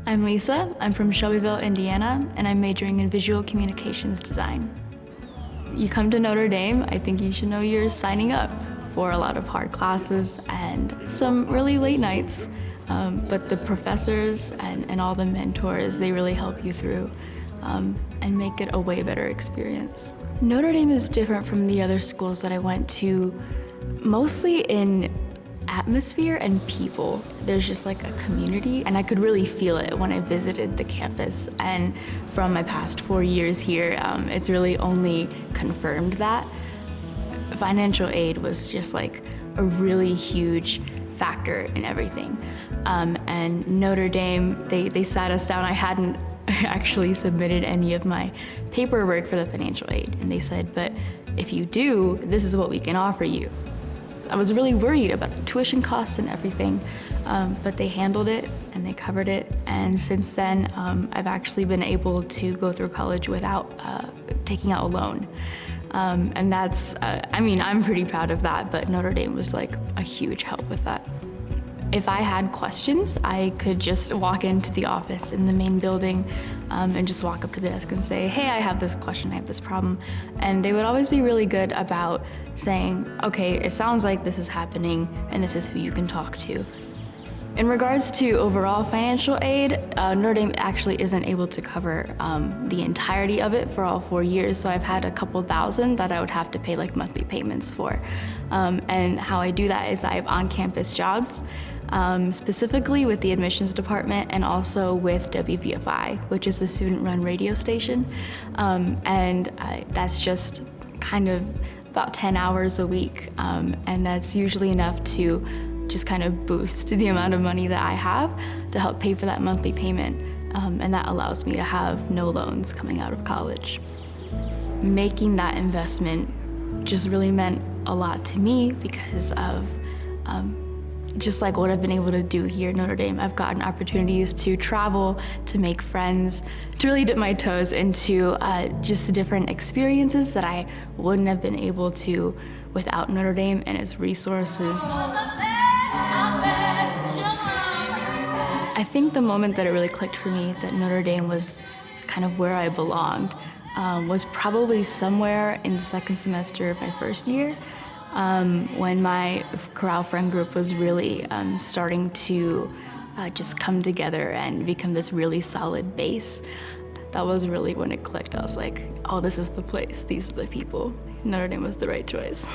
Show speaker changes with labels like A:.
A: I'm Lisa. I'm from Shelbyville, Indiana, and I'm majoring in visual communications design. You come to Notre Dame, I think you should know you're signing up for a lot of hard classes and some really late nights, but the professors and all the mentors, they really help you through and make it a way better experience. Notre Dame is different from the other schools that I went to, mostly in atmosphere and people. There's just like a community, and I could really feel it when I visited the campus. And from my past 4 years here, it's really only confirmed that. Financial aid was just like a really huge factor in everything. And Notre Dame, they sat us down. I hadn't actually submitted any of my paperwork for the financial aid. And they said, but if you do, this is what we can offer you. I was really worried about the tuition costs and everything, but they handled it and they covered it. And since then, I've actually been able to go through college without taking out a loan. And that's, I mean, I'm pretty proud of that, but Notre Dame was like a huge help with that. If I had questions, I could just walk into the office in the main building and just walk up to the desk and say, hey, I have this question, I have this problem. And they would always be really good about saying, okay, it sounds like this is happening and this is who you can talk to. In regards to overall financial aid, Notre Dame actually isn't able to cover the entirety of it for all 4 years, so I've had a couple thousand that I would have to pay like monthly payments for. And how I do that is I have on-campus jobs, specifically with the admissions department and also with WVFI, which is a student-run radio station. That's just kind of about 10 hours a week, and that's usually enough to just kind of boost the amount of money that I have to help pay for that monthly payment, and that allows me to have no loans coming out of college. Making that investment just really meant a lot to me because of just like what I've been able to do here at Notre Dame. I've gotten opportunities to travel, to make friends, to really dip my toes into just different experiences that I wouldn't have been able to without Notre Dame and its resources. I think the moment that it really clicked for me that Notre Dame was kind of where I belonged was probably somewhere in the second semester of my first year, when my chorale friend group was really starting to just come together and become this really solid base. That was really when it clicked. I was like, oh, this is the place, these are the people. Notre Dame was the right choice.